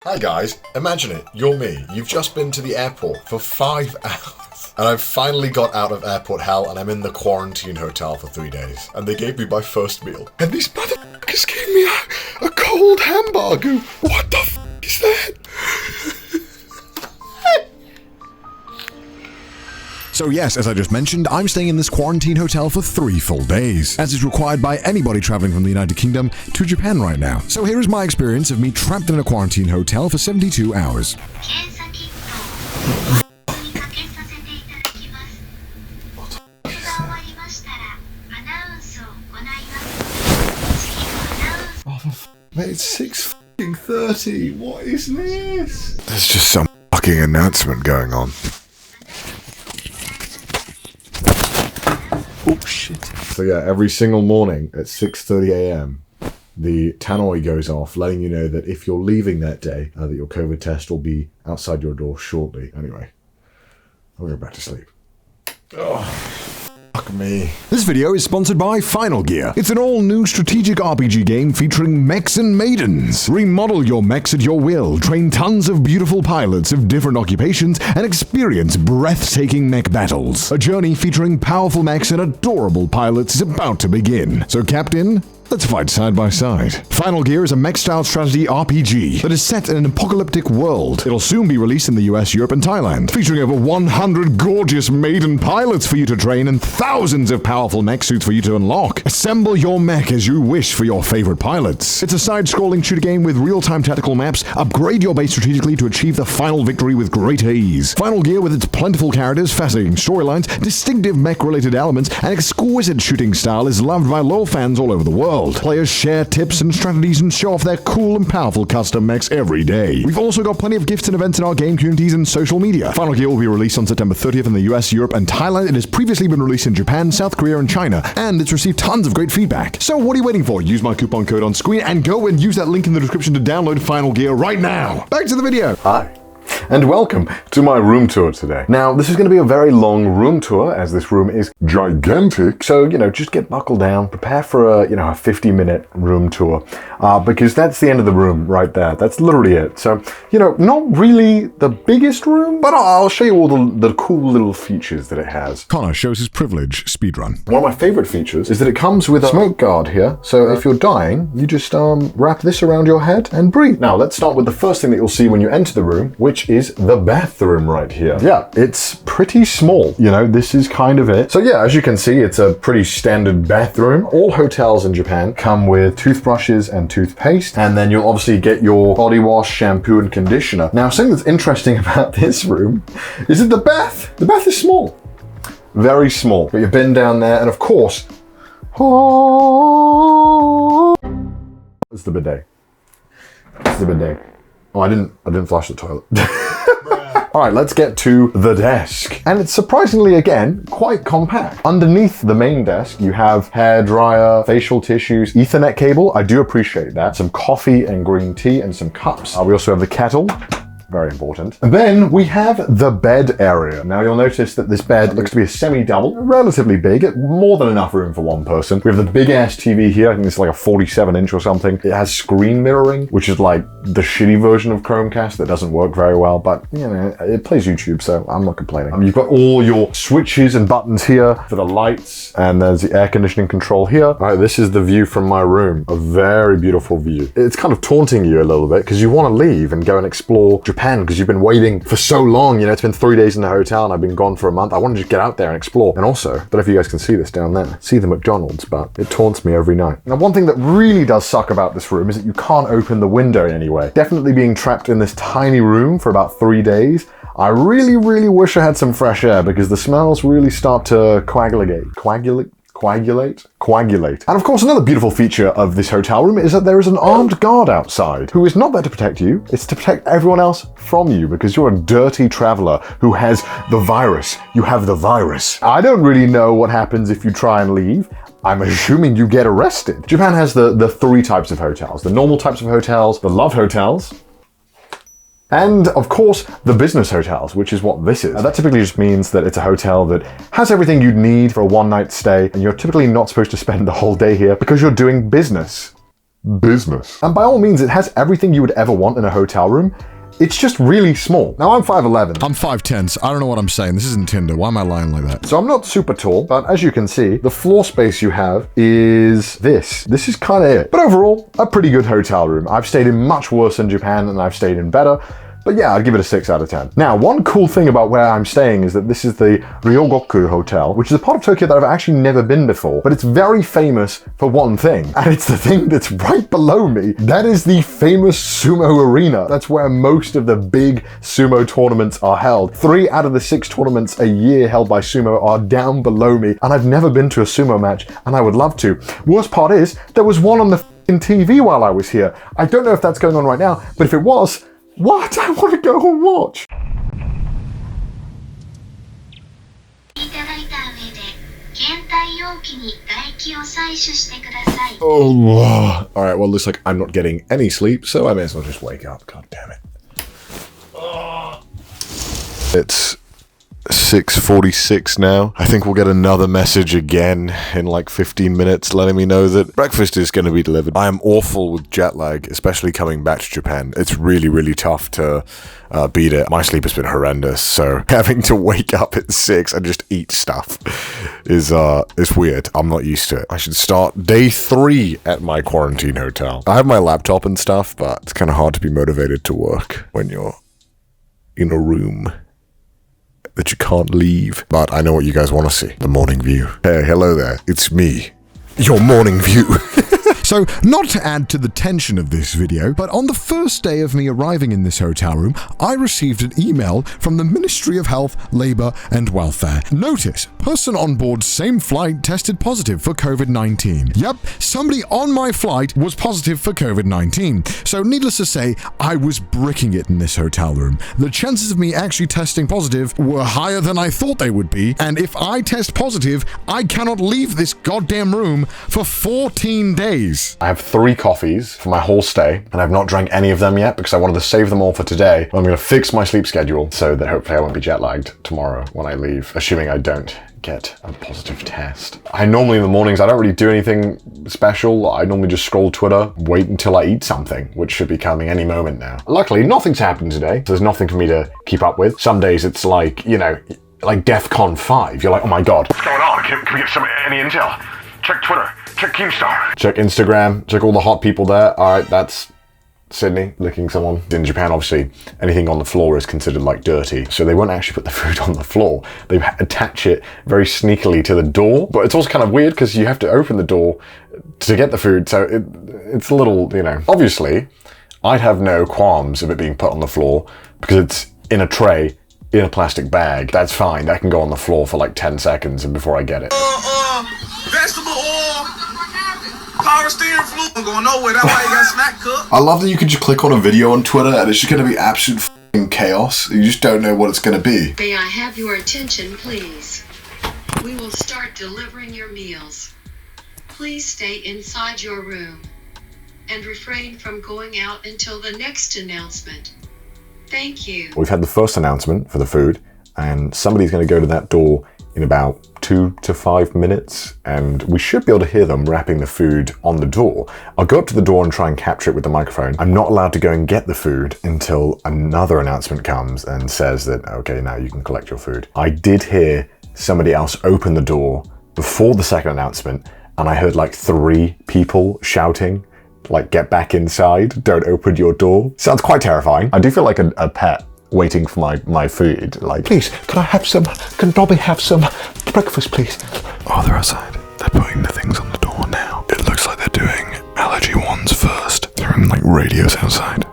Hi guys, imagine it, you're me. You've just been to the airport for 5 hours. And I've finally got out of airport hell and I'm in the quarantine hotel for 3 days. And they gave me my first meal. And these motherfuckers gave me a cold hamburger. What the f*** is that? So yes, as I just mentioned, I'm staying in this quarantine hotel for 3 full days, as is required by anybody traveling from the United Kingdom to Japan right now. So here is my experience of me trapped in a quarantine hotel for 72 hours. Mate, it's 6:30. What is this? There's just some fucking announcement going on. Oh shit. So yeah, every single morning at 6:30 a.m. the tannoy goes off, letting you know that if you're leaving that day, that your COVID test will be outside your door shortly. Anyway, I'll go back to sleep. Oh, fuck me. This video is sponsored by Final Gear. It's an all-new strategic RPG game featuring mechs and maidens. Remodel your mechs at your will, train tons of beautiful pilots of different occupations, and experience breathtaking mech battles. A journey featuring powerful mechs and adorable pilots is about to begin. So, Captain, let's fight side by side. Final Gear is a mech-style strategy RPG that is set in an apocalyptic world. It'll soon be released in the US, Europe, and Thailand, featuring over 100 gorgeous maiden pilots for you to train and thousands of powerful mech suits for you to unlock. Assemble your mech as you wish for your favorite pilots. It's a side-scrolling shooter game with real-time tactical maps. Upgrade your base strategically to achieve the final victory with greater ease. Final Gear, with its plentiful characters, fascinating storylines, distinctive mech-related elements, and exquisite shooting style, is loved by loyal fans all over the world. Players share tips and strategies and show off their cool and powerful custom mechs every day. We've also got plenty of gifts and events in our game communities and social media. Final Gear will be released on September 30th in the US, Europe, and Thailand. It has previously been released in Japan, South Korea, and China, and it's received tons of great feedback. So what are you waiting for? Use my coupon code on screen and go and use that link in the description to download Final Gear right now. Back to the video. Hi. And welcome to my room tour today. Now, this is going to be a very long room tour, as this room is gigantic. So, just get buckled down, prepare for a 50-minute room tour, because that's the end of the room right there. That's literally it. So, not really the biggest room, but I'll show you all the cool little features that it has. Connor shows his privilege speedrun. One of my favorite features is that it comes with a smoke guard here. So if you're dying, you just wrap this around your head and breathe. Now, let's start with the first thing that you'll see when you enter the room, which is the bathroom right here. Yeah, it's pretty small. This is kind of it. So yeah, as you can see, it's a pretty standard bathroom. All hotels in Japan come with toothbrushes and toothpaste, and then you'll obviously get your body wash, shampoo, and conditioner. Now, something that's interesting about this room is that the bath is small. Very small. Got your bin down there, and of course, it's the bidet. It's the bidet. Oh, I didn't flush the toilet. All right, let's get to the desk. And it's surprisingly, again, quite compact. Underneath the main desk, you have hair dryer, facial tissues, Ethernet cable. I do appreciate that. Some coffee and green tea and some cups. We also have the kettle. Very important. And then we have the bed area. Now you'll notice that this bed looks to be a semi-double, relatively big, more than enough room for one person. We have the big ass TV here. I think it's like a 47-inch or something. It has screen mirroring, which is like the shitty version of Chromecast that doesn't work very well, but it plays YouTube, so I'm not complaining. You've got all your switches and buttons here for the lights, and there's the air conditioning control here. All right, this is the view from my room. A very beautiful view. It's kind of taunting you a little bit because you want to leave and go and explore Japan because you've been waiting for so long. It's been 3 days in the hotel and I've been gone for a month. I want to just get out there and explore. And also, I don't know if you guys can see this down there. See the McDonald's, but it taunts me every night. Now, one thing that really does suck about this room is that you can't open the window in any way. Definitely being trapped in this tiny room for about 3 days. I really, really wish I had some fresh air because the smells really start to coagulate. And of course, another beautiful feature of this hotel room is that there is an armed guard outside who is not there to protect you, it's to protect everyone else from you because you're a dirty traveler who has the virus. You have the virus. I don't really know what happens if you try and leave. I'm assuming you get arrested. Japan has the 3 types of hotels. The normal types of hotels, the love hotels, and of course, the business hotels, which is what this is. That typically just means that it's a hotel that has everything you'd need for a one-night stay, and you're typically not supposed to spend the whole day here because you're doing business. business. And by all means, it has everything you would ever want in a hotel room. It's just really small. Now, I'm 5'11". I'm 5'10", so I don't know what I'm saying. This isn't Tinder. Why am I lying like that? So I'm not super tall, but as you can see, the floor space you have is this. This is kind of it. But overall, a pretty good hotel room. I've stayed in much worse in Japan and I've stayed in better. But yeah, I'd give it a 6 out of 10. Now, one cool thing about where I'm staying is that this is the Ryogoku Hotel, which is a part of Tokyo that I've actually never been before, but it's very famous for one thing, and it's the thing that's right below me. That is the famous sumo arena. That's where most of the big sumo tournaments are held. 3 out of the 6 tournaments a year held by sumo are down below me, and I've never been to a sumo match, and I would love to. Worst part is, there was one on the TV while I was here. I don't know if that's going on right now, but if it was, what? I want to go and watch. Oh, all right. Well, looks like I'm not getting any sleep, so I may as well just wake up. God damn it. It's 6:46 now. I think we'll get another message again in like 15 minutes letting me know that breakfast is going to be delivered. I am awful with jet lag, especially coming back to Japan. It's really, really tough to beat it. My sleep has been horrendous, so having to wake up at 6 and just eat stuff is weird. I'm not used to it. I should start day 3 at my quarantine hotel. I have my laptop and stuff, but it's kind of hard to be motivated to work when you're in a room that you can't leave. But I know what you guys want to see. The morning view. Hey, hello there. It's me. Your morning view. So, not to add to the tension of this video, but on the first day of me arriving in this hotel room, I received an email from the Ministry of Health, Labour and Welfare. Notice, person on board same flight tested positive for COVID-19. Yep, somebody on my flight was positive for COVID-19. So, needless to say, I was bricking it in this hotel room. The chances of me actually testing positive were higher than I thought they would be, and if I test positive, I cannot leave this goddamn room for 14 days. I have 3 coffees for my whole stay, and I've not drank any of them yet because I wanted to save them all for today. I'm going to fix my sleep schedule so that hopefully I won't be jet lagged tomorrow when I leave, assuming I don't get a positive test. I normally in the mornings, I don't really do anything special. I normally just scroll Twitter, wait until I eat something, which should be coming any moment now. Luckily, nothing's happened today. So there's nothing for me to keep up with. Some days it's like, you know, like DEFCON 5. You're like, oh my God. What's going on? Can we get any intel? Check Twitter. Check Keemstar. Check Instagram. Check all the hot people there. All right, that's Sydney licking someone. In Japan, obviously, anything on the floor is considered like dirty. So they won't actually put the food on the floor. They attach it very sneakily to the door. But it's also kind of weird because you have to open the door to get the food. So it's a little, you know. Obviously, I'd have no qualms of it being put on the floor because it's in a tray, in a plastic bag. That's fine. That can go on the floor for like 10 seconds and before I get it. Vegetable oil, power steering fluid. I'm going nowhere. That's why you got snack cook. I love that you can just click on a video on Twitter and it's just going to be absolute f***ing chaos. You just don't know what it's going to be. May I have your attention, please? We will start delivering your meals. Please stay inside your room and refrain from going out until the next announcement. Thank you. We've had the first announcement for the food, and somebody's going to go to that door in about 2 to 5 minutes, and we should be able to hear them wrapping the food on the door. I'll go up to the door and try and capture it with the microphone. I'm not allowed to go and get the food until another announcement comes and says that, okay, now you can collect your food. I did hear somebody else open the door before the second announcement, and I heard like 3 people shouting, like, get back inside, don't open your door. Sounds quite terrifying. I do feel like a pet waiting for my food. Like, please, can Dobby have some breakfast, please? Oh, they're outside. They're putting the things on the door now. It looks like they're doing allergy ones first. They're in like radios outside.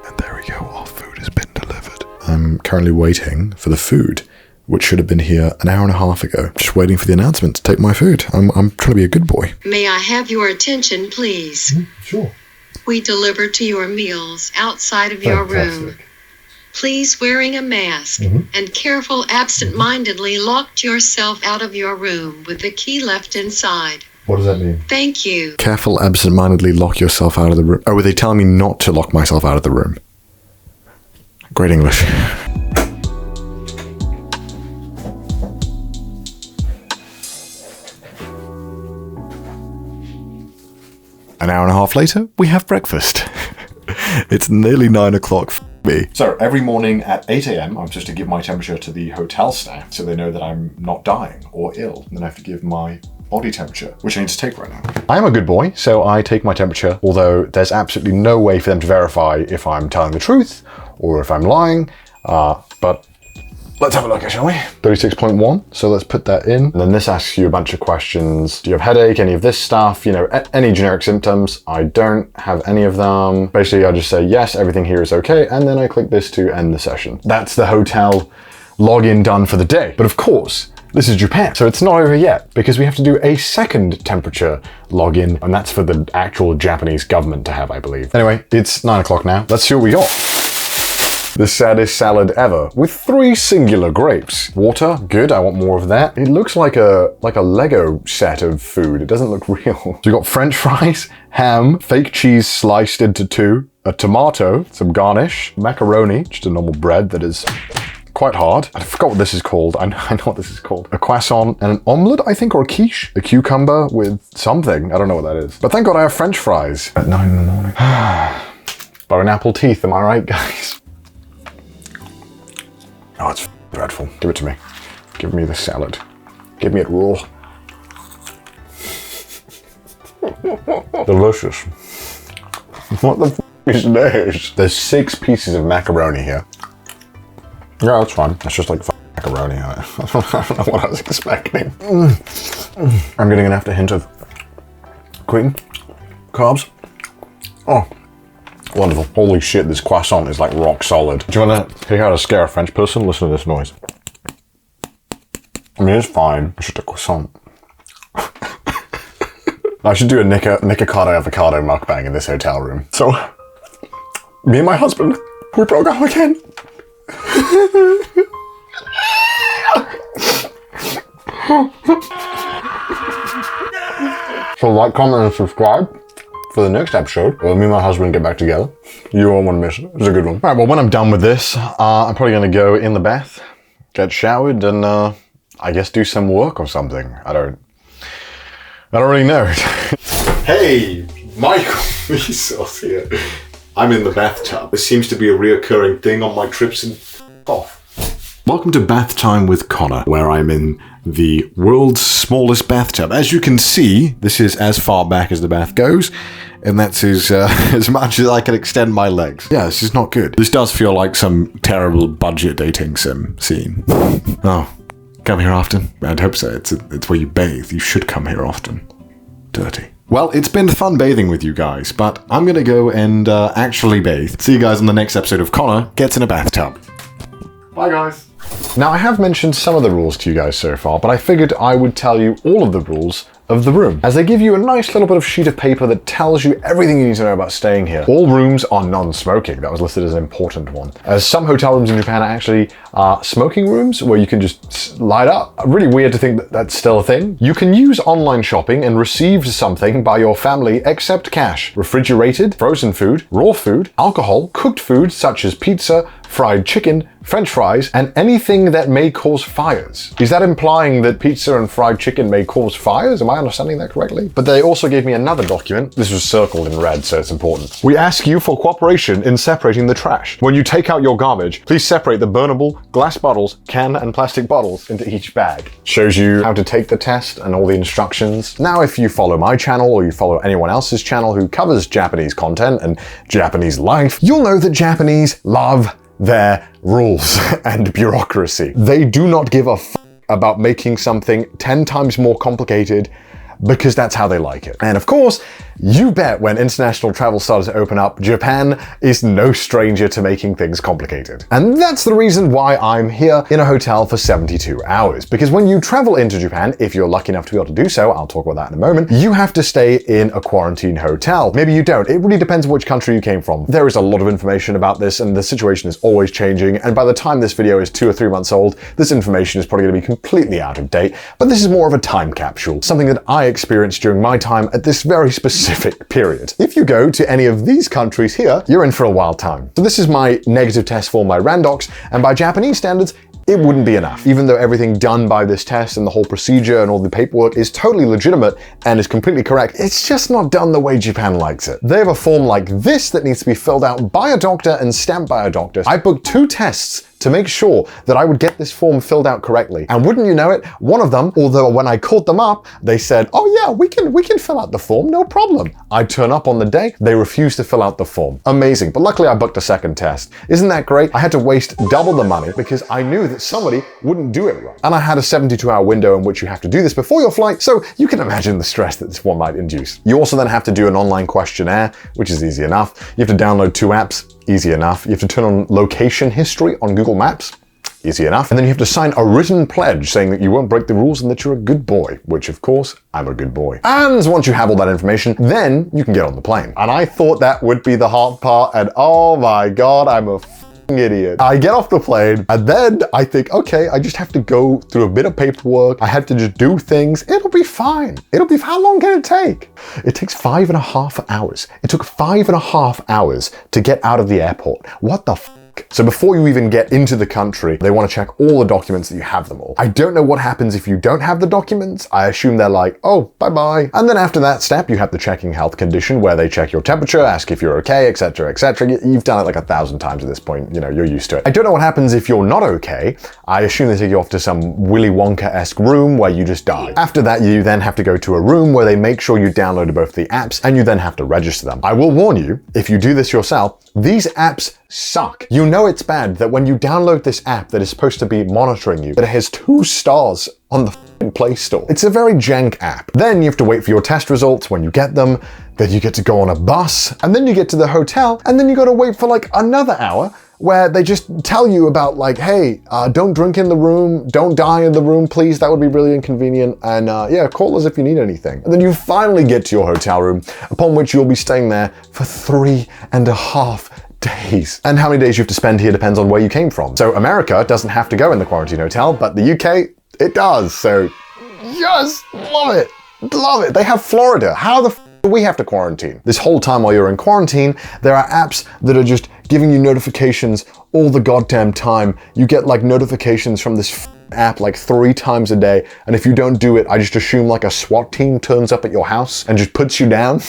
And there we go, our food has been delivered. I'm currently waiting for the food, which should have been here an hour and a half ago. Just waiting for the announcement to take my food. I'm trying to be a good boy. May I have your attention, please? Sure. We deliver to your meals outside of your room. Please wearing a mask and careful absent-mindedly locked yourself out of your room with the key left inside. What does that mean? Thank you. Careful absent-mindedly lock yourself out of the room. Oh, were they telling me not to lock myself out of the room? Great English. An hour and a half later, we have breakfast. It's nearly 9 o'clock for me. So every morning at 8 a.m, I'm supposed to give my temperature to the hotel staff so they know that I'm not dying or ill. And then I have to give my body temperature, which I need to take right now. I am a good boy, so I take my temperature, although there's absolutely no way for them to verify if I'm telling the truth or if I'm lying, but let's have a look, shall we? 36.1, so let's put that in. And then this asks you a bunch of questions. Do you have headache, any of this stuff? You know, any generic symptoms? I don't have any of them. Basically, I just say, yes, everything here is okay. And then I click this to end the session. That's the hotel login done for the day. But of course, this is Japan, so it's not over yet because we have to do a second temperature login, and that's for the actual Japanese government to have, I believe. Anyway, it's 9 o'clock now. Let's see what we got. The saddest salad ever, with 3 singular grapes. Water, good, I want more of that. It looks like a Lego set of food. It doesn't look real. So we got French fries, ham, fake cheese sliced into 2, a tomato, some garnish, macaroni, just a normal bread that is quite hard. I forgot what this is called. I know what this is called. A croissant and an omelette, I think, or a quiche. A cucumber with something. I don't know what that is. But thank God I have French fries at 9 in the morning. Bone apple teeth, am I right, guys? Oh, it's dreadful. Give it to me. Give me the salad. Give me it raw. Delicious. What the is this? There's 6 pieces of macaroni here. Yeah, that's fine. That's just like macaroni. I don't know what I was expecting. I'm getting an after hint of cream, carbs. Oh, wonderful. Holy shit, this croissant is like rock solid. Do you want to hear how to scare a French person? Listen to this noise. I mean, it's fine. It's just a croissant. I should do a Nikocado avocado mukbang in this hotel room. So, me and my husband, we broke up again. So like, comment, and subscribe for the next episode where me and my husband get back together. You won't want to miss it. It's a good one. All right, well, when I'm done with this, I'm probably going to go in the bath, get showered, and I guess do some work or something. I don't really know. Hey, Michael MySOS here. I'm in the bathtub. This seems to be a reoccurring thing on my trips and off. Welcome to Bath Time with Connor, where I'm in the world's smallest bathtub. As you can see, this is as far back as the bath goes, and that's as much as I can extend my legs. Yeah, this is not good. This does feel like some terrible budget dating sim scene. Oh, come here often? I'd hope so. It's where you bathe. You should come here often. Dirty. Well, it's been fun bathing with you guys, but I'm gonna go and actually bathe. See you guys on the next episode of Connor Gets in a Bathtub. Bye, guys. Now, I have mentioned some of the rules to you guys so far, but I figured I would tell you all of the rules of the room, as they give you a nice little bit of sheet of paper that tells you everything you need to know about staying here. All rooms are non-smoking. That was listed as an important one, as some hotel rooms in Japan are actually smoking rooms where you can just light up. Really weird to think that that's still a thing. You can use online shopping and receive something by your family except cash. Refrigerated, frozen food, raw food, alcohol, cooked food such as pizza, fried chicken, French fries, and anything that may cause fires. Is that implying that pizza and fried chicken may cause fires? Am I understanding that correctly? But they also gave me another document. This was circled in red, so it's important. We ask you for cooperation in separating the trash. When you take out your garbage, please separate the burnable glass bottles, can and plastic bottles into each bag. Shows you how to take the test and all the instructions. Now, if you follow my channel or you follow anyone else's channel who covers Japanese content and Japanese life, you'll know that Japanese love their rules and bureaucracy. They do not give a f about making something 10 times more complicated because that's how they like it. And of course, you bet when international travel started to open up, Japan is no stranger to making things complicated. And that's the reason why I'm here in a hotel for 72 hours. Because when you travel into Japan, if you're lucky enough to be able to do so, I'll talk about that in a moment, you have to stay in a quarantine hotel. Maybe you don't. It really depends on which country you came from. There is a lot of information about this and the situation is always changing. And by the time this video is 2 or 3 months old, this information is probably going to be completely out of date. But this is more of a time capsule, something that I experienced during my time at this very specific period. If you go to any of these countries here, you're in for a wild time. So this is my negative test for my Randox, and by Japanese standards, it wouldn't be enough. Even though everything done by this test and the whole procedure and all the paperwork is totally legitimate and is completely correct, it's just not done the way Japan likes it. They have a form like this that needs to be filled out by a doctor and stamped by a doctor. I booked 2 tests to make sure that I would get this form filled out correctly. And wouldn't you know it, one of them, although when I called them up, they said, oh yeah, we can fill out the form, no problem. I turn up on the day, they refuse to fill out the form. Amazing, but luckily I booked a second test. Isn't that great? I had to waste double the money because I knew that somebody wouldn't do it right. And I had a 72-hour window in which you have to do this before your flight, so you can imagine the stress that this one might induce. You also then have to do an online questionnaire, which is easy enough. You have to download 2 apps, easy enough. You have to turn on location history on Google Maps, easy enough. And then you have to sign a written pledge saying that you won't break the rules and that you're a good boy, which of course, I'm a good boy. And once you have all that information, then you can get on the plane. And I thought that would be the hard part, and oh my God, I'm a idiot. I get off the plane and then I think, okay, I just have to go through a bit of paperwork. I have to just do things. It'll be fine. How long can it take? It takes 5.5 hours. It took 5.5 hours to get out of the airport. What the f? So before you even get into the country, they want to check all the documents that you have them all. I don't know what happens if you don't have the documents. I assume they're like, oh, bye-bye. And then after that step, you have the checking health condition where they check your temperature, ask if you're okay, etc., etc. You've done it like 1,000 times at this point. You know, you're used to it. I don't know what happens if you're not okay. I assume they take you off to some Willy Wonka-esque room where you just die. After that, you then have to go to a room where they make sure you downloaded both the apps and you then have to register them. I will warn you, if you do this yourself, these apps suck. You know it's bad that when you download this app that is supposed to be monitoring you, that it has 2 stars on the Play Store. It's a very jank app. Then you have to wait for your test results when you get them, then you get to go on a bus, and then you get to the hotel, and then you gotta wait for like another hour where they just tell you about like, hey, don't drink in the room, don't die in the room, please, that would be really inconvenient, and yeah, call us if you need anything. And then you finally get to your hotel room, upon which you'll be staying there for 3.5 days. And how many days you have to spend here depends on where you came from. So America doesn't have to go in the quarantine hotel, but the UK, it does. So yes, love it, love it. They have Florida. How the do we have to quarantine? This whole time while you're in quarantine, there are apps that are just giving you notifications all the goddamn time. You get like notifications from this app like 3 times a day, and if you don't do it, I just assume like a SWAT team turns up at your house and just puts you down.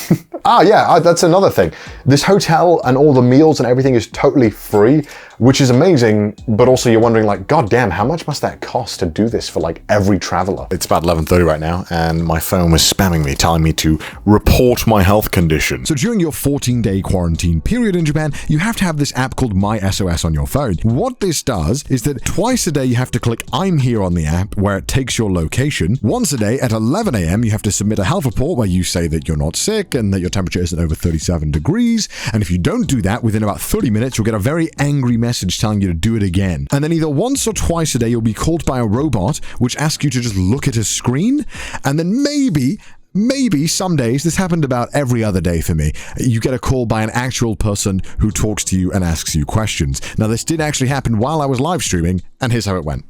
That's another thing. This hotel and all the meals and everything is totally free, which is amazing, but also you're wondering like, god damn, how much must that cost to do this for like every traveler? It's about 11:30 right now, and my phone was spamming me, telling me to report my health condition. So during your 14-day quarantine period in Japan, you have to have this app called MySOS on your phone. What this does is that twice a day you have to click I'm here on the app where it takes your location. Once a day at 11 a.m. you have to submit a health report where you say that you're not sick and that your temperature isn't over 37 degrees. And if you don't do that, within about 30 minutes, you'll get a very angry message telling you to do it again. And then either once or twice a day, you'll be called by a robot, which asks you to just look at a screen. And then maybe some days, this happened about every other day for me, you get a call by an actual person who talks to you and asks you questions. Now, this did actually happen while I was live streaming, and here's how it went.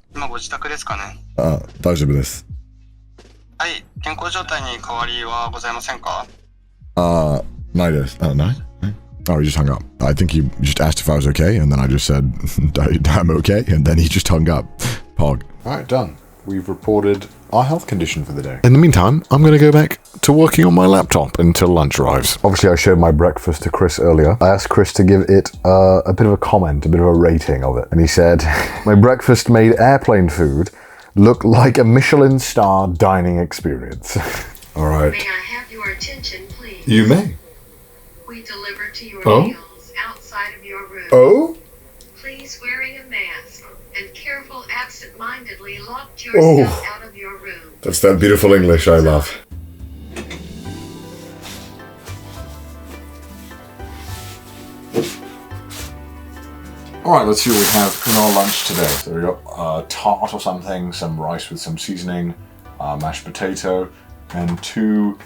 大丈夫です。はい、健康状態に変わりはございませんか？ないです。ない？ Oh, he just hung up. I think he just asked if I was okay, and then I just said, I'm okay, and then he just hung up. Pog. Alright, done. We've reported our health condition for the day. In the meantime, I'm going to go back to working on my laptop until lunch arrives. Obviously, I showed my breakfast to Chris earlier. I asked Chris to give it a bit of a comment, a bit of a rating of it. And he said, my breakfast made airplane food look like a Michelin star dining experience. Alright. May I have your attention, please? You may. We deliver to your Oh? meals outside of your room. Oh? Please wearing a mask and careful absent-mindedly locked yourself out of your room. That's that beautiful English I love. Alright, let's see what we have in our lunch today. So we got tart or something, some rice with some seasoning, mashed potato, and 2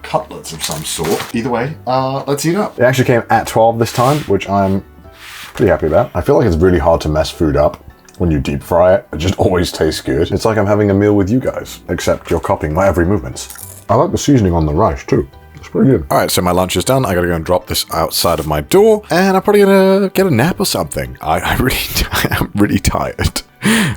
cutlets of some sort. Either way, let's eat up. It actually came at 12 this time, which I'm pretty happy about. I feel like it's really hard to mess food up when you deep fry it. It just always tastes good. It's like I'm having a meal with you guys, except you're copying my every movements. I like the seasoning on the rice too. It's pretty good. All right, so my lunch is done. I gotta go and drop this outside of my door, and I'm probably gonna get a nap or something. I'm really tired.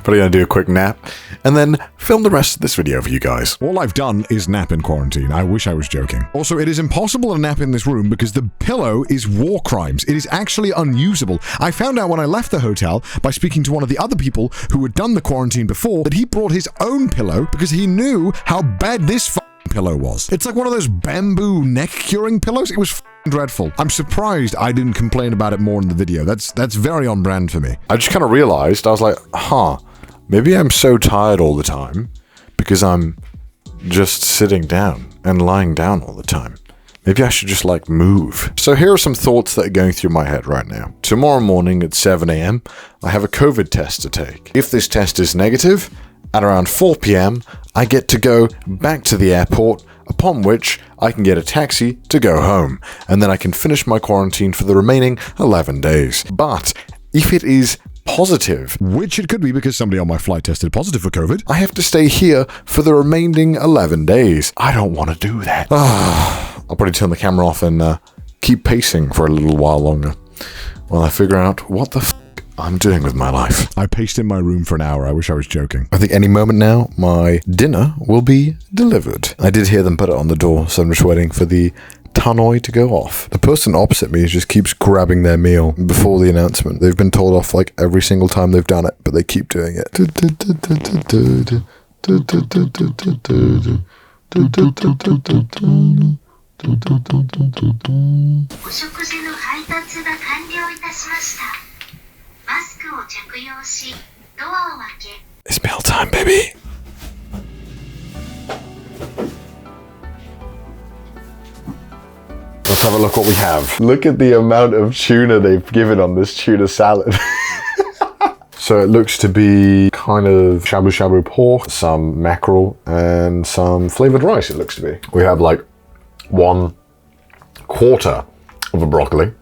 But I'm gonna do a quick nap and then film the rest of this video for you guys. All I've done is nap in quarantine. I wish I was joking. Also, it is impossible to nap in this room because the pillow is war crimes. It is actually unusable. I found out when I left the hotel by speaking to one of the other people who had done the quarantine before that he brought his own pillow because he knew how bad this pillow was. It's like one of those bamboo neck curing pillows. It was dreadful. I'm surprised I didn't complain about it more in the video. That's very on brand for me. I just kind of realized, I was like, maybe I'm so tired all the time because I'm just sitting down and lying down all the time. Maybe I should just like move. So here are some thoughts that are going through my head right now. Tomorrow morning at 7 a.m, I have a COVID test to take. If this test is negative, at around 4 p.m, I get to go back to the airport, upon which I can get a taxi to go home, and then I can finish my quarantine for the remaining 11 days. But if it is positive, which it could be because somebody on my flight tested positive for COVID, I have to stay here for the remaining 11 days. I don't want to do that. I'll probably turn the camera off and keep pacing for a little while longer while I figure out what the I'm doing with my life. I paced in my room for an hour. I wish I was joking. I think any moment now, my dinner will be delivered. I did hear them put it on the door, so I'm just waiting for the tannoy to go off. The person opposite me just keeps grabbing their meal before the announcement. They've been told off like every single time they've done it, but they keep doing it. It's meal time, baby. Let's have a look what we have. Look at the amount of tuna they've given on this tuna salad. So it looks to be kind of shabu shabu pork, some mackerel, and some flavored rice, it looks to be. We have like 1/4 of a broccoli,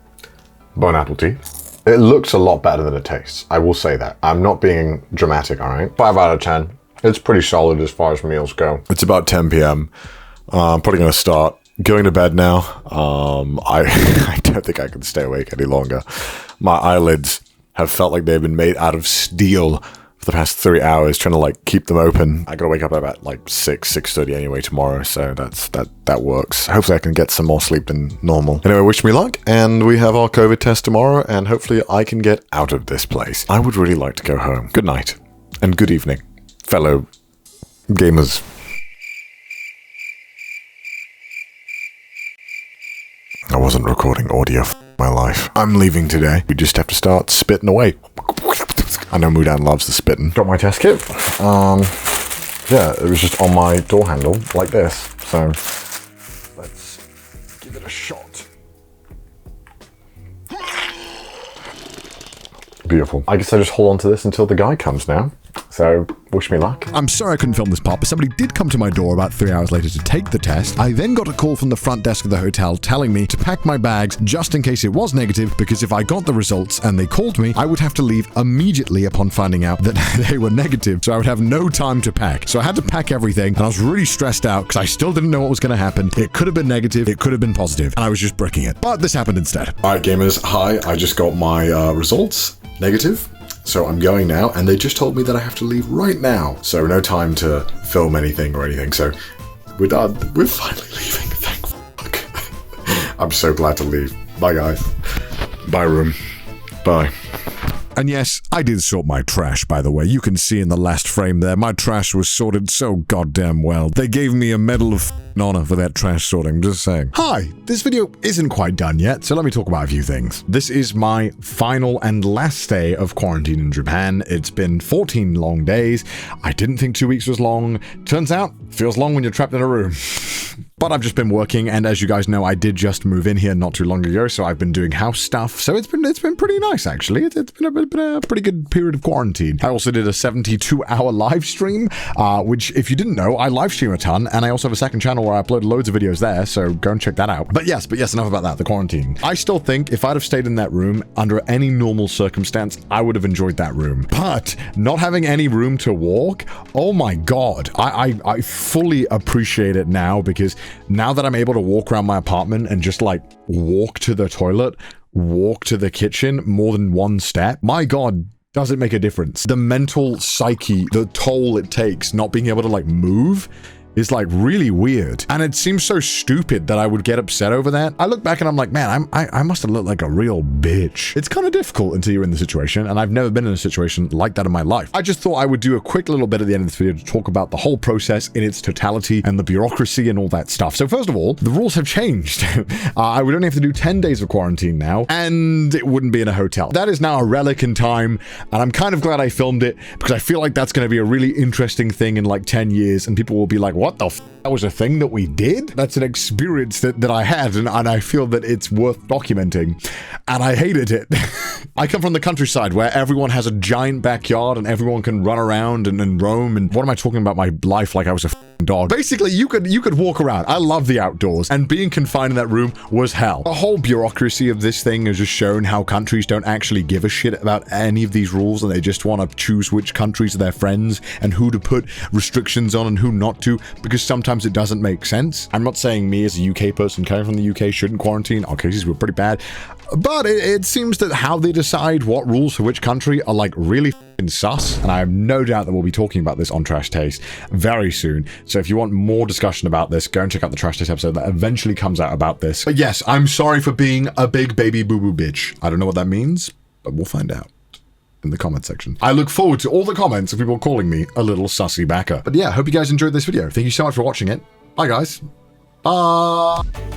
bon appetit. It looks a lot better than it tastes. I will say that. I'm not being dramatic, all right? 5 out of 10. It's pretty solid as far as meals go. It's about 10 p.m. I'm probably going to start going to bed now. I don't think I can stay awake any longer. My eyelids have felt like they've been made out of steel for the past 3 hours, trying to like keep them open. I gotta wake up at about like 6:30 anyway tomorrow, so that works. Hopefully I can get some more sleep than normal. Anyway, wish me luck, and we have our COVID test tomorrow, and hopefully I can get out of this place. I would really like to go home. Good night, and good evening, fellow gamers. I wasn't recording audio for my life. I'm leaving today. We just have to start spitting away. I know Mudan loves the spitting. Got my test kit. Yeah, it was just on my door handle like this. So let's give it a shot. Beautiful. I guess I just hold on to this until the guy comes now. So, wish me luck. I'm sorry I couldn't film this part, but somebody did come to my door about 3 hours later to take the test. I then got a call from the front desk of the hotel telling me to pack my bags just in case it was negative, because if I got the results and they called me, I would have to leave immediately upon finding out that they were negative, so I would have no time to pack. So I had to pack everything, and I was really stressed out because I still didn't know what was going to happen. It could have been negative, it could have been positive, and I was just bricking it. But this happened instead. Alright gamers, hi, I just got my results, negative. So I'm going now, and they just told me that I have to leave right now. So no time to film anything or anything. So we're done. We're finally leaving. Thank fuck. I'm so glad to leave. Bye guys. Bye room. Bye. And yes, I did sort my trash, by the way. You can see in the last frame there, my trash was sorted so goddamn well. They gave me a medal of honor for that trash sorting, just saying. Hi, this video isn't quite done yet, so let me talk about a few things. This is my final and last day of quarantine in Japan. It's been 14 long days. I didn't think 2 weeks was long. Turns out, feels long when you're trapped in a room. But I've just been working, and as you guys know, I did just move in here not too long ago, so I've been doing house stuff. So it's been pretty nice, actually. It's been a pretty good period of quarantine. I also did a 72-hour live stream, which, if you didn't know, I live stream a ton, and I also have a second channel where I upload loads of videos there, so go and check that out. But yes, enough about that, the quarantine. I still think if I'd have stayed in that room under any normal circumstance, I would have enjoyed that room. But not having any room to walk, oh my god, I fully appreciate it now, because now that I'm able to walk around my apartment and just like walk to the toilet, walk to the kitchen more than one step, my god, does it make a difference? The mental psyche, the toll it takes not being able to like move is like really weird. And it seems so stupid that I would get upset over that. I look back and I'm like, man, I must have looked like a real bitch. It's kind of difficult until you're in the situation, and I've never been in a situation like that in my life. I just thought I would do a quick little bit at the end of this video to talk about the whole process in its totality and the bureaucracy and all that stuff. So first of all, the rules have changed. I would only have to do 10 days of quarantine now, and it wouldn't be in a hotel. That is now a relic in time, and I'm kind of glad I filmed it because I feel like that's going to be a really interesting thing in like 10 years, and people will be like, what the f? That was a thing that we did? That's an experience that I had, and I feel that it's worth documenting. And I hated it. I come from the countryside where everyone has a giant backyard and everyone can run around and roam. And what am I talking about my life like I was a dog? Basically, you could walk around. I love the outdoors, and being confined in that room was hell. The whole bureaucracy of this thing has just shown how countries don't actually give a shit about any of these rules, and they just want to choose which countries are their friends and who to put restrictions on and who not to, because sometimes it doesn't make sense. I'm not saying me as a UK person coming from the UK shouldn't quarantine. Our cases were pretty bad, but it seems that how they decide what rules for which country are like really sus, and I have no doubt that we'll be talking about this on Trash Taste very soon. So if you want more discussion about this, go and check out the Trash Taste episode that eventually comes out about this. But yes, I'm sorry for being a big baby boo-boo bitch. I don't know what that means, but we'll find out in the comment section. I look forward to all the comments of people calling me a little sussy backer. But yeah, hope you guys enjoyed this video. Thank you so much for watching it. Bye guys. Bye.